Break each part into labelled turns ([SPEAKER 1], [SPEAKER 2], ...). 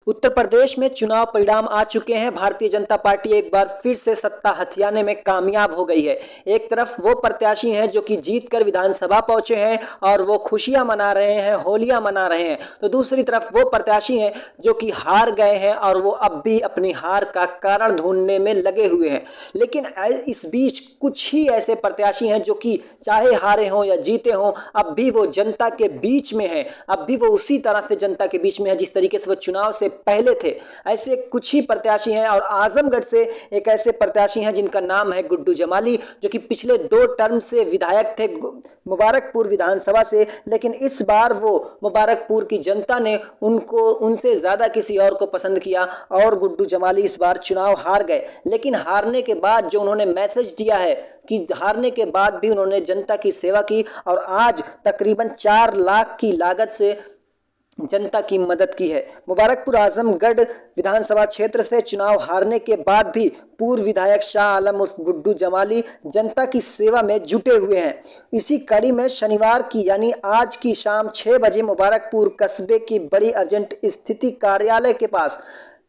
[SPEAKER 1] उत्तर प्रदेश में चुनाव परिणाम आ चुके हैं। भारतीय जनता पार्टी एक बार फिर से सत्ता हथियाने में कामयाब हो गई है। एक तरफ वो प्रत्याशी हैं जो कि जीत कर विधानसभा पहुंचे हैं और वो खुशियां मना रहे हैं, होलियां मना रहे हैं, तो दूसरी तरफ वो प्रत्याशी हैं जो कि हार गए हैं और वो अब भी अपनी हार का कारण ढूंढने में लगे हुए हैं। लेकिन इस बीच कुछ ही ऐसे प्रत्याशी हैं जो कि चाहे हारे हों या जीते हों, अब भी वो जनता के बीच में है, अब भी वो उसी तरह से जनता के बीच में है जिस तरीके से वो चुनाव से पहले थे। ऐसे कुछ ही प्रत्याशी हैं और आजमगढ़ से एक ऐसे प्रत्याशी हैं जिनका नाम है गुड्डू जमाली, जो कि पिछले 2 टर्म से विधायक थे मुबारकपुर विधानसभा से। लेकिन इस बार वो मुबारकपुर की जनता ने उनसे ज़्यादा किसी और को पसंद किया और गुड्डू जमाली इस बार चुनाव हार गए। लेकिन हारने के बाद जो उन्होंने मैसेज दिया है कि हारने के बाद भी उन्होंने जनता की सेवा की और आज तकरीबन 4 लाख की लागत से जनता की मदद की है। मुबारकपुर आजमगढ़ विधानसभा क्षेत्र से चुनाव हारने के बाद भी पूर्व विधायक शाह आलम उर्फ गुड्डू जमाली जनता की सेवा में जुटे हुए हैं। इसी कड़ी में शनिवार की यानी आज की शाम 6 बजे मुबारकपुर कस्बे की बड़ी अर्जेंट स्थिति कार्यालय के पास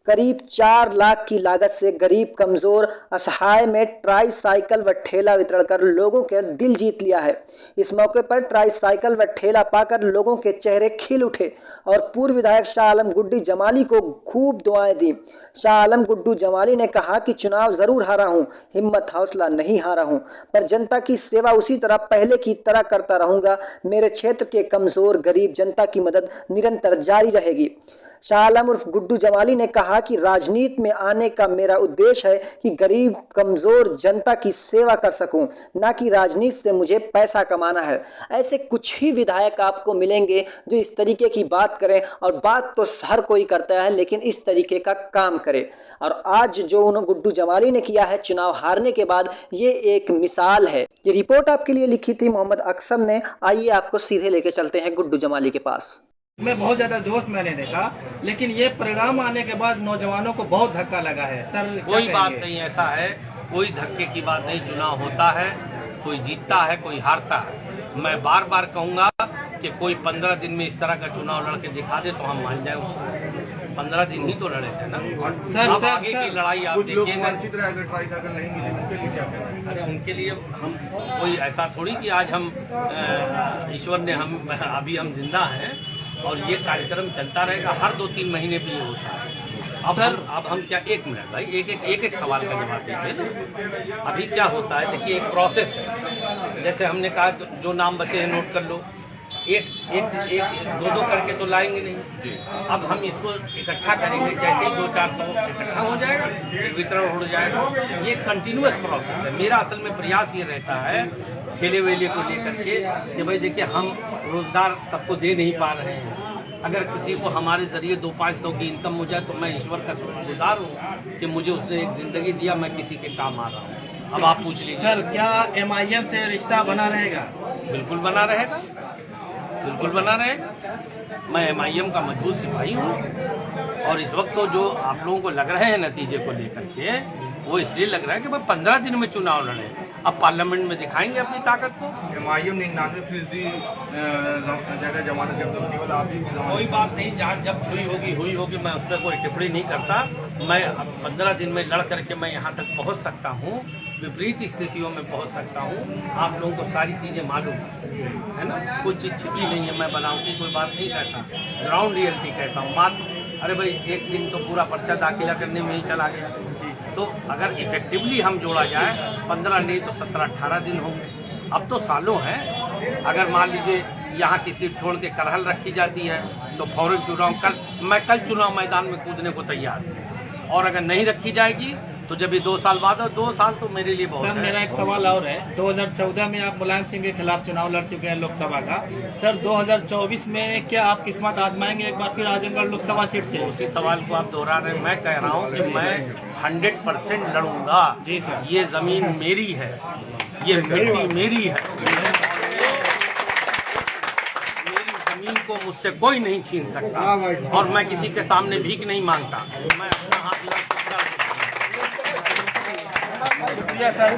[SPEAKER 1] करीब 4 लाख की लागत से गरीब कमजोर असहाय में ट्राई साइकिल व ठेला वितरण कर लोगों के दिल जीत लिया है। इस मौके पर ट्राई साइकिल व ठेला पाकर लोगों के चेहरे खिल उठे और पूर्व विधायक शाह आलम गुड्डू जमाली को खूब दुआएं दी। शाह आलम गुड्डू जमाली ने कहा कि चुनाव जरूर हारा हूं, हिम्मत हौसला नहीं हारा हूं, पर जनता की सेवा उसी तरह पहले की तरह करता रहूंगा। मेरे क्षेत्र के कमजोर गरीब जनता की मदद निरंतर जारी रहेगी। शाह आलम उर्फ गुड्डू जमाली ने कहा कि राजनीति में आने का मेरा उद्देश्य है कि गरीब कमजोर जनता की सेवा कर सकूं, ना कि राजनीति से मुझे पैसा कमाना है। ऐसे कुछ ही विधायक आपको मिलेंगे जो इस तरीके की बात करें, और बात तो हर कोई करता है लेकिन इस तरीके का काम करे। और आज जो उन्होंने गुड्डू जमाली ने किया है चुनाव हारने के बाद, ये एक मिसाल है। ये रिपोर्ट आपके लिए लिखी थी मोहम्मद अक्सम ने। आइए आपको सीधे लेके चलते हैं गुड्डू जमाली के पास।
[SPEAKER 2] में बहुत ज्यादा जोश मैंने देखा, लेकिन ये परिणाम आने के बाद नौजवानों को बहुत धक्का लगा है। सर
[SPEAKER 3] कोई बात नहीं, ऐसा है, कोई धक्के की बात नहीं। चुनाव होता है, कोई जीतता है, कोई हारता है। मैं बार बार कहूंगा कि कोई 15 दिन में इस तरह का चुनाव लड़के दिखा दे तो हम मान जाए उसको। 15 दिन ही तो लड़े थे ना सर। अब आगे की लड़ाई आप देखिएगा। अरे उनके लिए हम कोई ऐसा थोड़ी कि आज हम ईश्वर ने अभी हम जिंदा हैं और ये कार्यक्रम चलता रहेगा। हर 2-3 महीने पे ये होता है। अब हम क्या, 1 मिनट भाई, एक एक सवाल का जवाब दीजिए। अभी क्या होता है, देखिए एक प्रोसेस है। जैसे हमने कहा जो नाम बचे हैं नोट कर लो, एक 2-2 करके तो लाएंगे नहीं। अब हम इसको इकट्ठा करेंगे, जैसे ही 200-400 इकट्ठा हो जाएगा, वितरण हो जाएगा। ये कंटिन्यूअस प्रोसेस है। मेरा असल में प्रयास ये रहता है ठेले वेले को लेकर के कि भाई देखिए हम रोजगार सबको दे नहीं पा रहे हैं। अगर किसी को हमारे जरिए 200-500 की इनकम हो जाए तो मैं ईश्वर का शुक्रगुजार हूँ कि मुझे उसने एक जिंदगी दिया, मैं किसी के काम आ रहा हूँ। अब आप पूछ लीजिए
[SPEAKER 2] सर, क्या MIM से रिश्ता बना रहेगा?
[SPEAKER 3] बिल्कुल बना रहेगा, बिल्कुल बना रहेगा। मैं MIM का मजबूत सिपाही हूँ और इस वक्त तो जो आप लोगों को लग रहे हैं नतीजे को लेकर के, वो इसलिए लग रहा है कि भाई 15 दिन में चुनाव लड़े। अब पार्लियामेंट में दिखाएंगे अपनी ताकत को।
[SPEAKER 4] MIM 99% जगह जमानत जब्त होगी, केवल आप ही की जमानत।
[SPEAKER 3] कोई बात नहीं, जहाँ जब हुई होगी, मैं उस पर कोई टिप्पणी नहीं करता। मैं 15 दिन में लड़ करके मैं यहाँ तक पहुँच सकता हूँ, विपरीत स्थितियों में पहुँच सकता हूँ। आप लोगों को सारी चीजें मालूम है ना, कोई चीज छिपी नहीं है। मैं बनावटी कोई बात नहीं कहता, ग्राउंड रियलिटी कहता हूँ। मात्र अरे भाई 1 दिन तो पूरा पर्चा दाखिला करने में ही चला गया। तो अगर इफेक्टिवली हम जोड़ा जाए 15 नहीं तो 17-18 दिन होंगे। अब तो सालों हैं। अगर मान लीजिए यहाँ की सीट छोड़ के करहल रखी जाती है तो फौरन चुनाव मैं कल चुनाव मैदान में कूदने को तैयार हूँ। और अगर नहीं रखी जाएगी तो जब ये 2 साल बाद, 2 साल तो मेरे लिए बहुत है।
[SPEAKER 2] सर मेरा एक सवाल और है। 2014 में आप मुलायम सिंह के खिलाफ चुनाव लड़ चुके हैं लोकसभा का। सर 2024 में क्या आप किस्मत आजमाएंगे एक बार फिर आजमगढ़ लोकसभा सीट से?
[SPEAKER 3] उसी सवाल को आप दोहरा रहे हैं। मैं कह रहा हूँ कि मैं 100% लड़ूंगा।
[SPEAKER 2] जी सर।
[SPEAKER 3] ये जमीन मेरी है, ये मिट्टी मेरी है, मेरी जमीन को मुझसे कोई नहीं छीन सकता और मैं किसी के सामने भीख नहीं मांगता। मैं अपना हाथ
[SPEAKER 2] शुक्रिया सर।